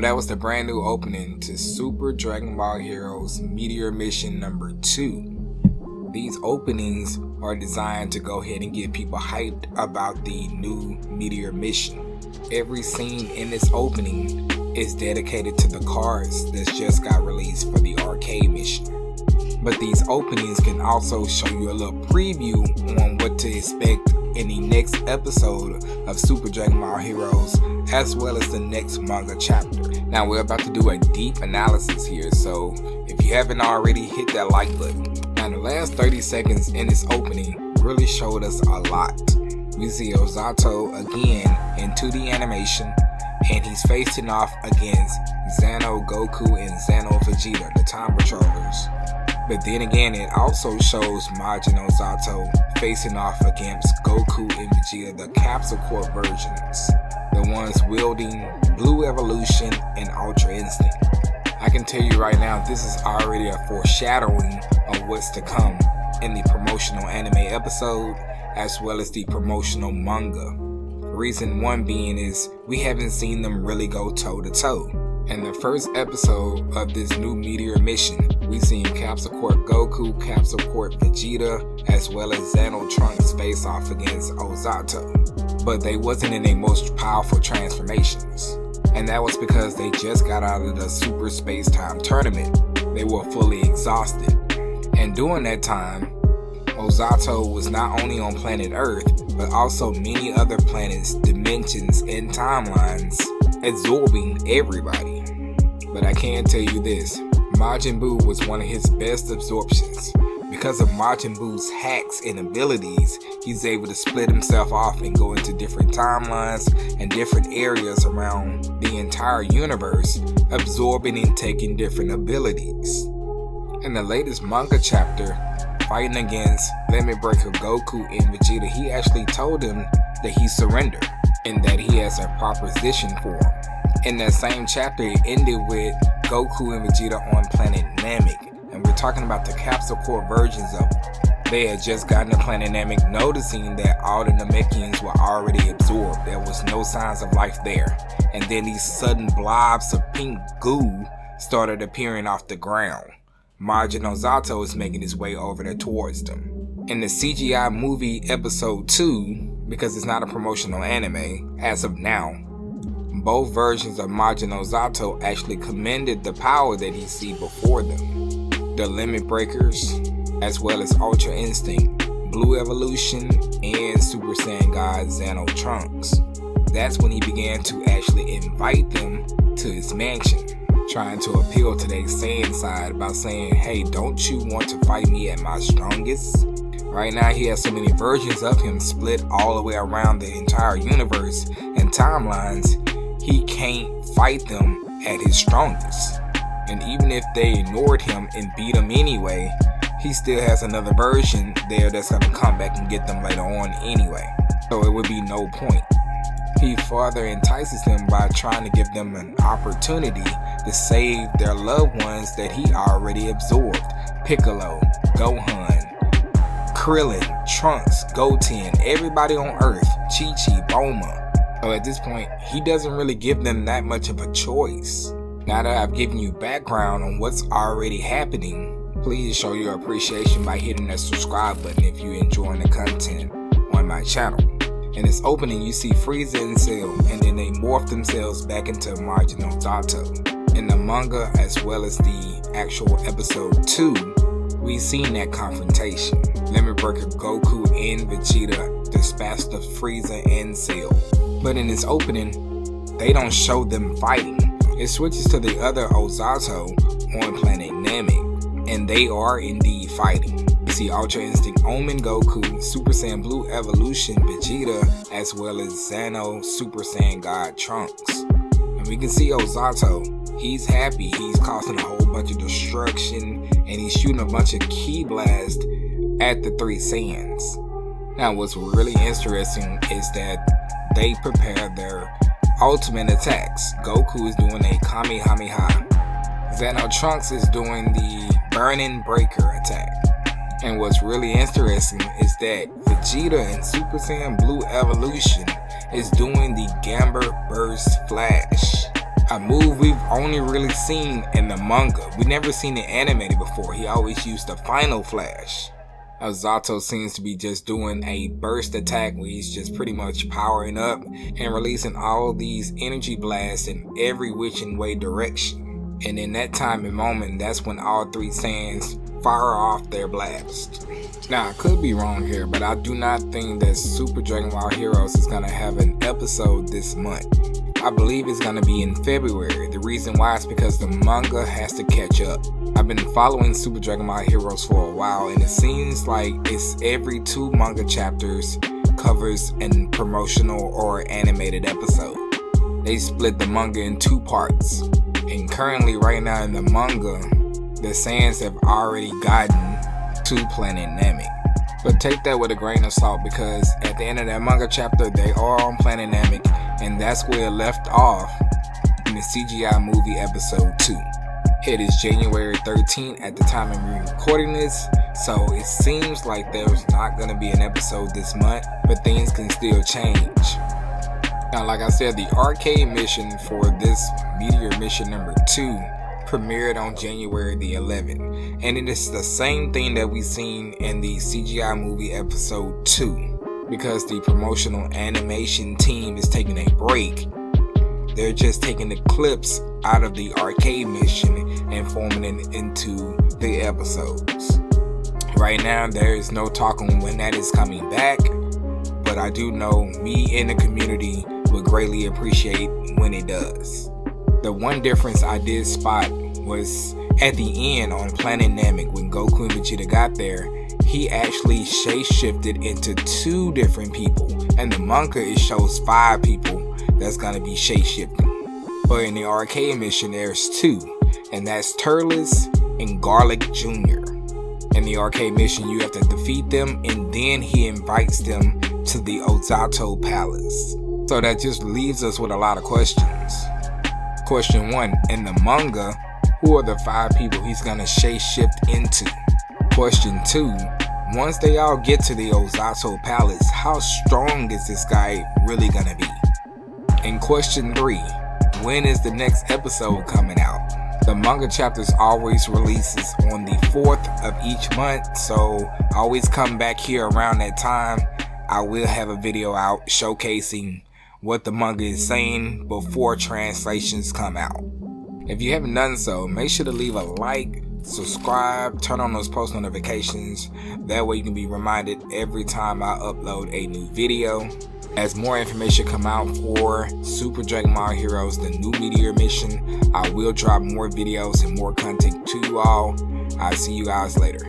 that was the brand new opening to Super Dragon Ball Heroes Meteor Mission number 2. These openings are designed to go ahead and get people hyped about the new Meteor Mission. Every scene in this opening is dedicated to the cards that just got released for the arcade mission. But these openings can also show you a little preview on what to expect in the next episode of Super Dragon Ball Heroes, as well as the next manga chapter. Now we're about to do a deep analysis here, so if you haven't already, hit that like button. Now the last 30 seconds in this opening really showed us a lot. We see Ozotto again in 2D animation, and he's facing off against Xeno, Goku, and Xeno Vegeta, the Time Patrollers. But then again, it also shows Majin Ozotto facing off against Goku and Vegeta, the Capsule Corp versions, the ones wielding Blue Evolution and Ultra Instinct. I can tell you right now, this is already a foreshadowing of what's to come in the promotional anime episode, as well as the promotional manga. Reason one being is we haven't seen them really go toe to toe. In the first episode of this new Meteor mission, we seen Capsule Corp Goku, Capsule Corp Vegeta, as well as Xeno Trunks face off against Ozotto. But they wasn't in their most powerful transformations. And that was because they just got out of the Super Space Time tournament. They were fully exhausted. And during that time, Ozotto was not only on planet Earth, but also many other planets, dimensions, and timelines, absorbing everybody. But I can tell you this, Majin Buu was one of his best absorptions. Because of Majin Buu's hacks and abilities, he's able to split himself off and go into different timelines and different areas around the entire universe, absorbing and taking different abilities. In the latest manga chapter, fighting against Limit Breaker Goku and Vegeta, he actually told him that he surrendered and that he has a proposition for him. In that same chapter, it ended with Goku and Vegeta on planet Namek, and we're talking about the Capsule Corp versions of them. They had just gotten to planet Namek, noticing that all the Namekians were already absorbed. There was no signs of life there, and then these sudden blobs of pink goo started appearing off the ground. Majin Ozotto is making his way over there towards them. In the CGI movie episode 2, because it's not a promotional anime as of now, both versions of Majin Ozotto actually commended the power that he see before them. The Limit Breakers, as well as Ultra Instinct, Blue Evolution, and Super Saiyan God Xeno Trunks. That's when he began to actually invite them to his mansion, trying to appeal to their Saiyan side by saying, hey, don't you want to fight me at my strongest? Right now he has so many versions of him split all the way around the entire universe and timelines, he can't fight them at his strongest. And even if they ignored him and beat him anyway, he still has another version there that's going to come back and get them later on anyway. So it would be no point. He further entices them by trying to give them an opportunity to save their loved ones that he already absorbed. Piccolo, Gohan, Krillin, Trunks, Goten, everybody on Earth, Chi-Chi, Bulma. So at this point, he doesn't really give them that much of a choice. Now that I've given you background on what's already happening, please show your appreciation by hitting that subscribe button if you're enjoying the content on my channel. In this opening, you see Frieza and Cell, and then they morph themselves back into Majin Ozotto. In the manga, as well as the actual episode 2, we've seen that confrontation. Limit Breaker Goku and Vegeta dispatched the Frieza and Cell. But in this opening, they don't show them fighting. It switches to the other Ozotto on planet Namek, and they are indeed fighting. You see Ultra Instinct Omen Goku, Super Saiyan Blue Evolution Vegeta, as well as Xeno Super Saiyan God Trunks. And we can see Ozotto, he's happy, he's causing a whole bunch of destruction, and he's shooting a bunch of ki blasts at the three Saiyans. Now what's really interesting is that they prepare their ultimate attacks. Goku is doing a Kamehameha. Xeno Trunks is doing the Burning Breaker attack. And what's really interesting is that Vegeta in Super Saiyan Blue Evolution is doing the Gamber Burst Flash. a move we've only really seen in the manga. We never seen it animated before. He always used the final flash. Ozotto seems to be just doing a burst attack where he's just pretty much powering up and releasing all these energy blasts in every which and way direction. And in that time and moment, that's when all three Saiyans fire off their blast. Now, I could be wrong here, but I do not think that Super Dragon Ball Heroes is going to have an episode this month. I believe it's going to be in February. The reason why is because the manga has to catch up. I've been following Super Dragon Ball Heroes for a while, and it seems like it's every 2 manga chapters covers an promotional or animated episode. They split the manga in 2 parts, and currently right now in the manga, the Saiyans have already gotten to Planet Namek. But take that with a grain of salt, because at the end of that manga chapter, they are on Planet Namek, and that's where it left off in the CGI movie episode 2. It is January 13th at the time I'm recording this, so it seems like there's not going to be an episode this month, but things can still change. Now, like I said, the arcade mission for this Meteor mission number 2 premiered on January the 11th, and it is the same thing that we seen in the CGI movie episode 2. Because the promotional animation team is taking a break, they're just taking the clips out of the arcade mission and forming it into the episodes. Right now, there is no talk on when that is coming back, but I do know me and the community would greatly appreciate when it does. The one difference I did spot was at the end on Planet Namek. When Goku and Vegeta got there, he actually shape-shifted into 2 different people. And the manga, it shows 5 people that's gonna be shape-shifting. But in the arcade mission, there's 2, and that's Turles and Garlic Jr. In the arcade mission, you have to defeat them, and then he invites them to the Ozotto Palace. So that just leaves us with a lot of questions. Question 1, in the manga, who are the 5 people he's gonna shape-shift into? Question 2, once they all get to the Ozotto Palace, how strong is this guy really gonna be? And question 3, when is the next episode coming out? The manga chapters always releases on the 4th of each month, so always come back here around that time. I will have a video out showcasing what the manga is saying before translations come out. If you haven't done so, make sure to leave a like, subscribe, turn on those post notifications. That way you can be reminded every time I upload a new video. As more information come out for Super Dragon Ball Heroes, the new Meteor mission, I will drop more videos and more content to you all. I'll see you guys later.